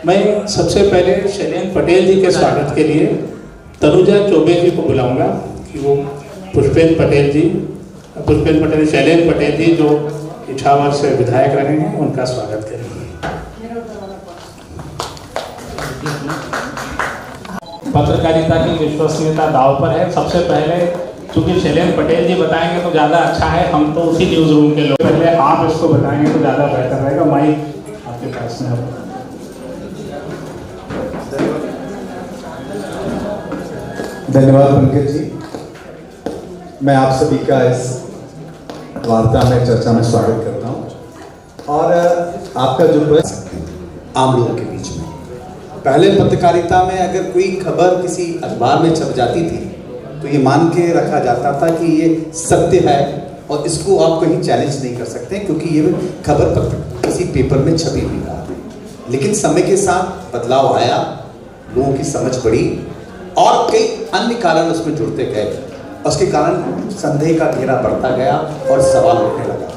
मैं सबसे पहले शैलेंद्र पटेल जी के स्वागत के लिए तनुजा चौबे जी को बुलाऊंगा कि वो पुष्पेंद्र पटेल शैलेंद्र पटेल जी जो इछावर से विधायक रहे हैं उनका स्वागत करेंगे। पत्रकारिता की विश्वसनीयता दांव पर है। सबसे पहले चूंकि शैलेंद्र पटेल जी बताएंगे तो ज़्यादा अच्छा है, हम तो उसी न्यूज़ रूम के लोग, पहले आप इसको बताएंगे तो ज़्यादा बेहतर रहेगा। माइक आपके पास में। धन्यवाद पंकज जी। मैं आप सभी का इस वार्ता में चर्चा में स्वागत करता हूं और आपका जो प्रश्न आम लोगों के बीच में, पहले पत्रकारिता में अगर कोई खबर किसी अखबार में छप जाती थी तो ये मान के रखा जाता था कि ये सत्य है और इसको आप कहीं चैलेंज नहीं कर सकते क्योंकि ये खबर किसी पेपर में छपी हुई था। लेकिन समय के साथ बदलाव आया, लोगों की समझ बढ़ी और कई अन्य कारण उसमें जुड़ते गए। उसके कारण संदेह का घेरा बढ़ता गया और सवाल उठने लगा।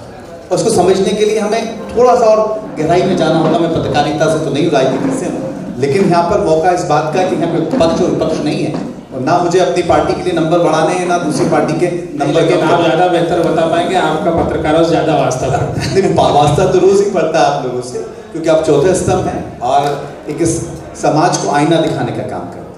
उसको समझने के लिए हमें थोड़ा सा और गहराई में जाना होगा। मैं पत्रकारिता से तो नहीं, राजनीति से हूँ, लेकिन यहाँ पर मौका इस बात का कि यहाँ पे पक्ष और विपक्ष नहीं है और ना मुझे अपनी पार्टी के लिए नंबर बढ़ाने हैं ना दूसरी पार्टी के नंबर के। आप ज़्यादा बेहतर बता पाएंगे, आपका पत्रकारों से ज़्यादा वास्ता था। वास्ता तो रोज ही पड़ता है आप लोगों से, क्योंकि आप चौथे स्तंभ हैं और एक समाज को आईना दिखाने का काम करते हैं।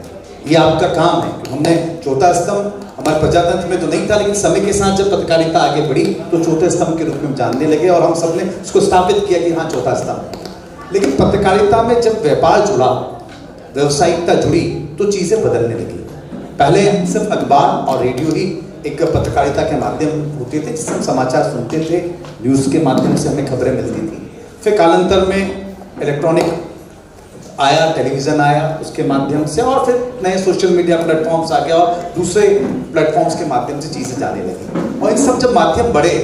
ये आपका काम है। हमने चौथा स्तंभ हमारे प्रजातंत्र में तो नहीं था, लेकिन समय के साथ जब पत्रकारिता आगे बढ़ी तो चौथे स्तंभ के रूप में जानने लगे और हम सबने उसको स्थापित किया कि हाँ चौथा स्तंभ। लेकिन पत्रकारिता में जब व्यापार जुड़ा, व्यवसायिकता जुड़ी तो चीज़ें बदलने लगी। पहले सिर्फ अखबार और रेडियो ही एक पत्रकारिता के माध्यम होते थे, जिससे हम समाचार सुनते थे, न्यूज़ के माध्यम से हमें खबरें मिलती थी। फिर कालांतर में इलेक्ट्रॉनिक आया, टेलीविज़न आया, उसके माध्यम से और फिर नए सोशल मीडिया प्लेटफॉर्म्स आ गया और दूसरे प्लेटफॉर्म्स के माध्यम से चीज़ें जाने लगी। और इन सब जब माध्यम बढ़े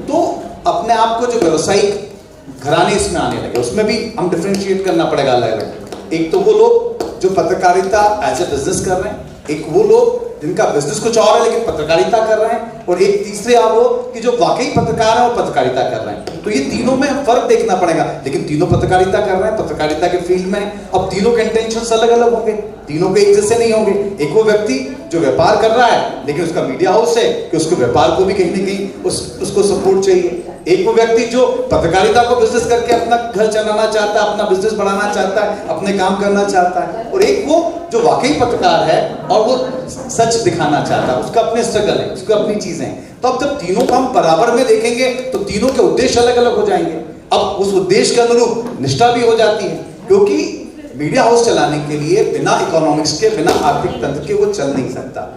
तो अपने आप को जो व्यवसायिक घराने इसमें आने लगे, उसमें भी हम डिफ्रेंशिएट करना पड़ेगा अलग अलग। एक तो वो लोग जो पत्रकारिता एज ए बिजनेस कर रहे हैं, एक वो लोग जिनका बिजनेस कुछ और है लेकिन पत्रकारिता कर रहे हैं, और एक तीसरे आप लोग कि जो वाकई पत्रकार है और पत्रकारिता कर रहे हैं। तो ये तीनों में फर्क देखना पड़ेगा। लेकिन तीनों पत्रकारिता कर रहे हैं, पत्रकारिता के फील्ड में। अब तीनों के इंटेंशंस अलग अलग होंगे, तीनों के एक जैसे नहीं होंगे। एक वो व्यक्ति जो व्यापार कर रहा है लेकिन उसका मीडिया हाउस है कि उसको व्यापार को भी कहीं ना कहीं उसको सपोर्ट चाहिए। एक वो व्यक्ति जो पत्रकारिता को बिजनेस करके अपना घर चलाना चाहता है, अपना बिजनेस बढ़ाना चाहता है, अपने काम करना चाहता है। और एक वो जो वाकई पत्रकार है और वो सच दिखाना चाहता है, उसका अपने स्ट्रगल है, उसको अपनी चीजें हैं। तो अब जब तीनों को हम बराबर में देखेंगे तो तीनों के उद्देश्य अलग अलग हो जाएंगे। अब उस उद्देश्य के अनुरूप निष्ठा भी हो जाती है, क्योंकि मीडिया हाउस चलाने के लिए बिना इकोनॉमिक्स के, बिना आर्थिक तंत्र के वो चल नहीं सकता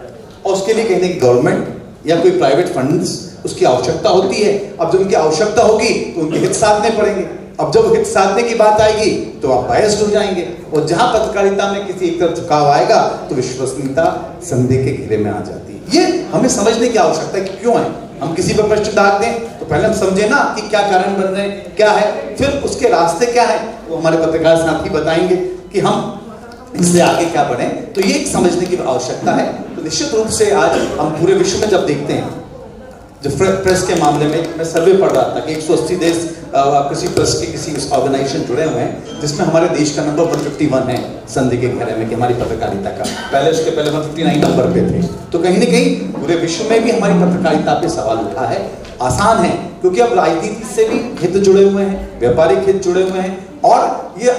और उसके लिए कहीं ना गवर्नमेंट या कोई प्राइवेट फंड्स उसकी आवश्यकता होती है। अब जब उनकी आवश्यकता होगी तो उनके हित साधने पड़ेंगे। अब जब हित साधने की बात आएगी तो आप बायस्ड हो जाएंगे और जहां पत्रकारिता में किसी एक तरफ झुकाव आएगा तो विश्वसनीयता संदेह के घेरे में आ जाती है। ये हमें समझने की आवश्यकता है कि क्यों है। हम किसी पर प्रश्न डाल दें तो पहले हम समझे ना कि क्या कारण बन रहे हैं, क्या है, फिर उसके रास्ते क्या है, वो हमारे पत्रकार साथी बताएंगे कि हम इससे आगे क्या बढ़े। तो ये एक समझने की आवश्यकता है। तो निश्चित रूप से आज हम पूरे विश्व में जब देखते हैं, जो प्रेस के मामले में मैं सर्वे पढ़ रहा था कि 180 देश किसी प्रेस के किसी ऑर्गेनाइजेशन जुड़े हुए हैं, जिसमें हमारे देश का नंबर 151 है संदेह के घेरे में कि हमारी पत्रकारिता का। पहले उसके पहले 159 नंबर पे थे। तो कहीं ना कहीं पूरे विश्व में भी हमारी पत्रकारिता पे सवाल उठा है। आसान है क्योंकि अब राजनीति से भी हित जुड़े हुए हैं, व्यापारिक हित जुड़े हुए हैं और ये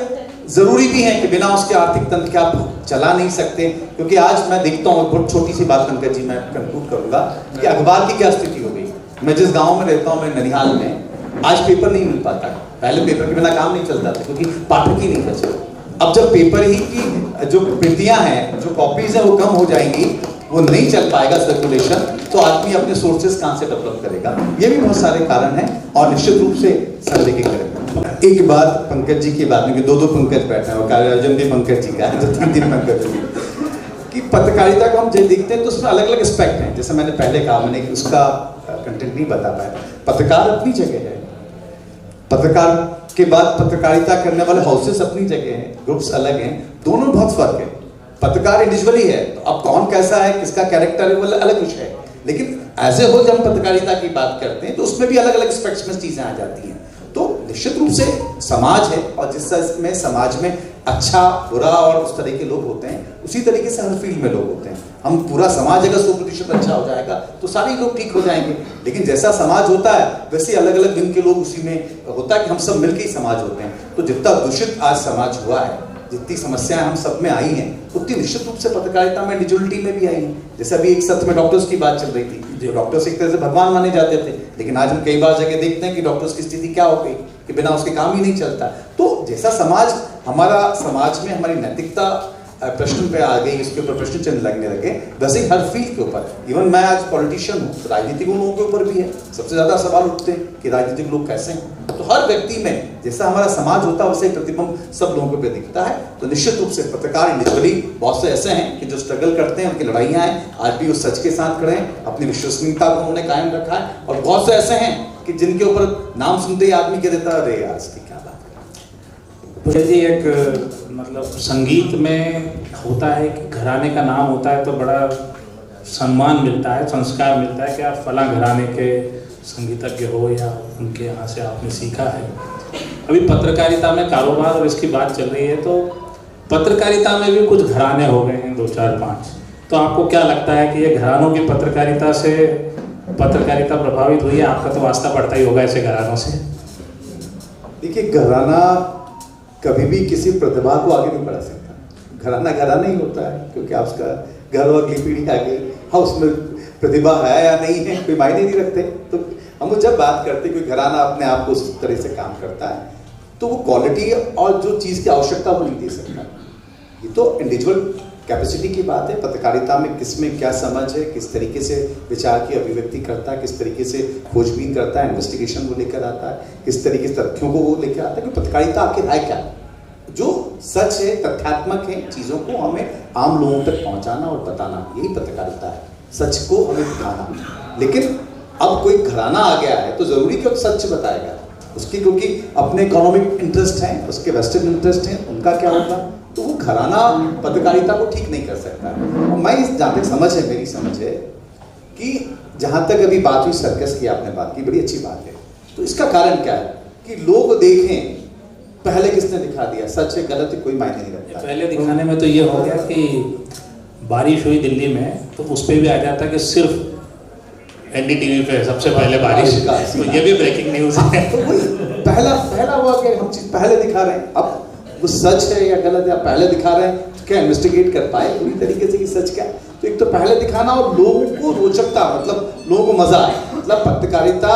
जरूरी भी है कि बिना उसके आर्थिक तंत्र के आप चला नहीं सकते। क्योंकि आज मैं देखता हूँ, बहुत छोटी सी बात पंकज जी मैं कंक्लूड करूंगा कि अखबार की क्या स्थिति हो गई। मैं जिस गांव में रहता हूँ, मैं ननिहाल में, आज पेपर नहीं मिल पाता। पहले पेपर के बिना काम नहीं चलता था क्योंकि पाठक ही नहीं बचे। अब जब पेपर ही की जो प्रतियां हैं, जो कॉपीज हैं वो कम हो जाएंगी, वो नहीं चल पाएगा सर्कुलेशन, तो आदमी अपने सोर्सेज कहाँ से डेवलप करेगा। ये भी बहुत सारे कारण हैं और निश्चित रूप से संदेह के घेरे में। एक बात पंकज जी की बात में, दो पंकज बैठे हैं, कार्यायोजन भी पंकज जी का है, तो तीन पंकज जी कि पत्रकारिता को हम जब देखते हैं तो उसमें अलग अलग एस्पेक्ट हैं। जैसे मैंने पहले कहा, मैंने उसका कंटेंट नहीं बता पाया। पत्रकार अपनी जगह है, पत्रकार के बाद पत्रकारिता करने वाले हाउसेस अपनी जगह हैं, ग्रुप्स अलग हैं, दोनों बहुत फर्क है। पत्रकार इंडिविजुअली है, तो अब कौन कैसा है, किसका कैरेक्टर है, वो अलग विषय है। लेकिन ऐसे हो जब हम पत्रकारिता की बात करते हैं तो उसमें भी अलग अलग एस्पेक्ट्स में चीजें आ जाती हैं। तो निश्चित रूप से समाज है और जिस तरह में समाज में अच्छा बुरा और उस तरह के लोग होते हैं, उसी तरीके से हर फील्ड में लोग होते हैं। हम पूरा समाज अगर 100% अच्छा हो जाएगा तो सारे लोग ठीक हो जाएंगे, लेकिन जैसा समाज होता है वैसे अलग अलग दिन के लोग उसी में होता है कि हम सब मिलकर ही समाज होते हैं। तो जितना दूषित आज समाज हुआ है, जितनी समस्याएं हम सब में आई हैं, उतनी निश्चित रूप से पत्रकारिता में इंडिविजुअलिटी में भी आई हैं। जैसे अभी एक सत्र में डॉक्टर्स की बात चल रही थी, जो डॉक्टर्स एक तरह से भगवान माने जाते थे, लेकिन आज हम कई बार जगह देखते हैं कि डॉक्टर्स की स्थिति क्या हो गई कि बिना उसके काम ही नहीं चलता। तो जैसा समाज हमारा समाज में हमारी नैतिकता प्रश्न पे आ गई, इसके ऊपर प्रश्न चिन्ह लगने लगे, वैसे ही हर फील्ड के ऊपर, इवन मैं आज पॉलिटिशियन हूँ, राजनीतिक लोगों के ऊपर भी है, सबसे ज्यादा सवाल उठते हैं कि राजनीतिक लोग कैसे हैं। तो हर व्यक्ति में जैसा हमारा समाज होता है वैसे ही प्रतिबिंब सब लोगों पे दिखता है। तो निश्चित रूप से पत्रकार इंडिविजुअली बहुत से ऐसे हैं कि जो स्ट्रगल करते हैं, उनकी लड़ाइयाँ हैं, आज भी उस सच के साथ खड़े हैं, अपनी विश्वसनीयता को उन्होंने कायम रखा है। और बहुत से ऐसे हैं कि जिनके ऊपर नाम सुनते ही आदमी कह देता है अरे यार इसकी क्या बात है। तो जी एक मतलब संगीत में होता है कि घराने का नाम होता है तो बड़ा सम्मान मिलता है, संस्कार मिलता है कि आप फला घराने के संगीतज्ञ हो या उनके यहाँ से आपने सीखा है। अभी पत्रकारिता में कारोबार और इसकी बात चल रही है, तो पत्रकारिता में भी कुछ घराने हो गए हैं 2 4 5। तो आपको क्या लगता है कि ये घरानों की पत्रकारिता से पत्रकारिता प्रभावित हुई है? आपका तो वास्ता पड़ता ही होगा ऐसे घरानों से। देखिए, घराना कभी भी किसी प्रतिभा को आगे नहीं बढ़ा सकता। घराना घराना ही होता है, क्योंकि आप उसका घर और अगली पीढ़ी आ गई, हाँ उसमें प्रतिभा है या नहीं है कोई मायने नहीं रखते। तो हम जब बात करते हैं कोई घराना अपने आप को उस तरह से काम करता है, तो वो क्वालिटी और जो चीज़ की आवश्यकता वो नहीं दे सकता। ये तो इंडिविजुअल कैपेसिटी की बात है। पत्रकारिता में किसमें क्या समझ है, किस तरीके से विचार की अभिव्यक्ति करता है, किस तरीके से खोजबीन करता है, इन्वेस्टिगेशन को लेकर आता है, किस तरीके से तथ्यों को वो लेकर आता है कि पत्रकारिता आखिर है क्या। जो सच है, तथ्यात्मक है, चीज़ों को हमें आम लोगों तक पहुंचाना और बताना, यही पत्रकारिता है। सच को हमें दिखाना। लेकिन अब कोई घराना आ गया है तो जरूरी कि सच बताएगा उसकी, क्योंकि अपने इकोनॉमिक इंटरेस्ट हैं, उसके वेस्टेड इंटरेस्ट हैं, उनका क्या होगा, तो वो घराना पत्रकारिता को ठीक नहीं कर सकता। और मैं जहाँ तक समझ है, मेरी समझ है कि जहाँ तक अभी बात हुई सर्कस की, आपने बात की, बड़ी अच्छी बात है। तो इसका कारण क्या है कि लोग देखें पहले किसने दिखा दिया, सच है गलत है कोई मायने नहीं रखता। पहले दिखाने में तो ये हो गया कि बारिश हुई दिल्ली में, तो उस पर भी आ जाता कि सिर्फ एनडीटीवी पे सबसे पहले बारिश का, तो ये भी ब्रेकिंग न्यूज है। तो वही पहला हुआ कि हम चीज पहले दिखा रहे हैं। अब वो सच है या गलत है, पहले दिखा रहे हैं, तो क्या इन्वेस्टिगेट कर पाए पूरी तरीके से कि सच क्या है। तो एक तो पहले दिखाना और लोगों को रोचकता, मतलब लोगों को मजा आए। मतलब पत्रकारिता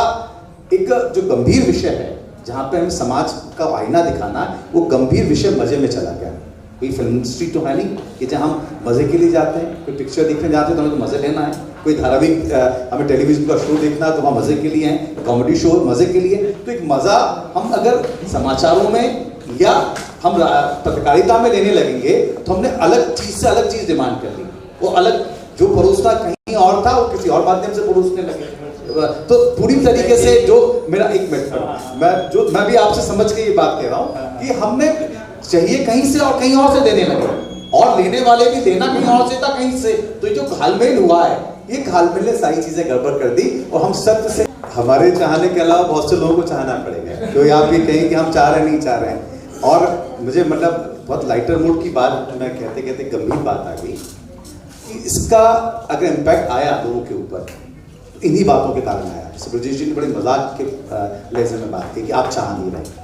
एक जो गंभीर विषय है, जहाँ पे हमें समाज का आईना दिखाना, वो गंभीर विषय मजे में चला गया। कोई फिल्म इंडस्ट्री तो है नहीं कि जहाँ हम मजे के लिए जाते हैं, कोई पिक्चर देखने जाते हैं तो हमें तो मजे लेना है, कोई धारावाहिक हमें टेलीविजन का शो देखना है तो वहाँ मजे के लिए है, कॉमेडी शो मजे के लिए। तो एक मजा हम अगर समाचारों में या हम पत्रकारिता में लेने लगेंगे तो हमने अलग चीज से अलग चीज डिमांड कर ली। वो अलग जो परोसना कहीं और था वो किसी और माध्यम से परोसने लगे। तो पूरी तरीके से जो मेरा एक मिनट मैं भी आपसे समझ के ये बात कह रहा हूँ कि हमने चाहिए कहीं से और कहीं और से देने लगे, और लेने वाले भी देना कहीं और से था कहीं से। तो ये जो घालमेल हुआ है, ये घालमेल ने सारी चीजें गड़बड़ कर दी। और हम सत्य से हमारे चाहने के अलावा बहुत से लोगों को चाहना पड़ेगा, तो आप ये कहें कि हम चाह रहे नहीं चाह रहे हैं। और मुझे मतलब बहुत लाइटर मूड की बात मैं कहते कहते गंभीर बात आ गई कि इसका अगर इम्पैक्ट आया लोगों के ऊपर, इन्हीं बातों के कारण आया। ब्रजेश जी ने बड़े मजाक के लहजे में बात की कि आप चाह नहीं रहे।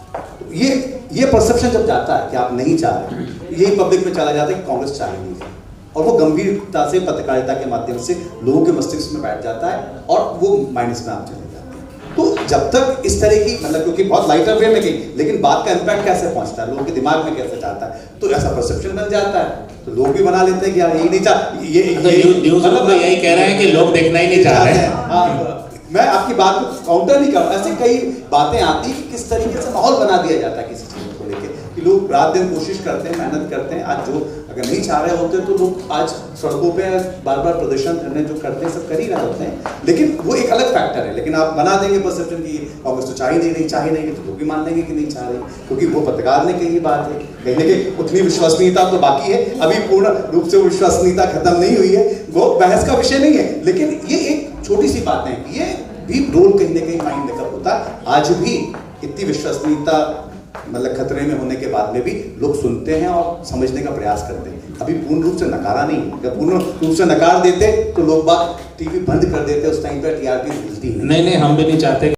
ये परसेप्शन जब जाता है कि आप नहीं चाह रहे, यही पब्लिक में चला जाता है कि कांग्रेस चाह नहीं रही, और वो गंभीरता से पत्रकारिता के माध्यम से लोगों के मस्तिष्क में बैठ जाता है और वो माइनस में आप चले जाते हैं। तो जब तक इस तरह की मतलब, क्योंकि बहुत लाइटर वे में गई, लेकिन बात का इम्पैक्ट कैसे पहुंचता है, लोगों के दिमाग में कैसे जाता है, तो ऐसा परसेप्शन बन जाता है। तो लोग भी बना लेते हैं कि यार यही नहीं चाह, ये न्यूज़ मतलब यही कह रहे हैं कि लोग देखना ही नहीं चाह रहे हैं। मैं आपकी बात को काउंटर नहीं कर, ऐसे कई बातें आती कि किस तरीके से माहौल बना दिया जाता है किसी चीज को लेके, कि लोग रात दिन कोशिश करते हैं, मेहनत करते हैं। आज जो अगर नहीं चाह रहे होते तो लोग आज सड़कों पे बार बार प्रदर्शन करने जो करते हैं सब कर ही रहे होते हैं, लेकिन वो एक अलग फैक्टर है। लेकिन आप बना देंगे परसेप्शन की कांग्रेस तो चाह ही नहीं रही, तो लोग भी मान लेंगे कि नहीं चाह रही, क्योंकि वो पत्रकार ने कही बात है। कहने की उतनी विश्वसनीयता तो बाकी है, अभी पूर्ण रूप से विश्वसनीयता खत्म नहीं हुई है, वो बहस का विषय नहीं है। लेकिन ये एक छोटी सी बात है, ये भी रोल कहीं ना कहीं माइंड मेकअप होता है। आज भी इतनी विश्वसनीयता मतलब खतरे में होने के बाद में भी लोग सुनते हैं और समझने का प्रयास करते हैं। अभी पूर्ण रूप से नकारा नहीं, अगर पूर्ण रूप से नकार देते तो लोग बात टीवी बंद कर देते, उस टाइम पर टीआरपी मिलती है। नहीं, हम भी नहीं चाहते।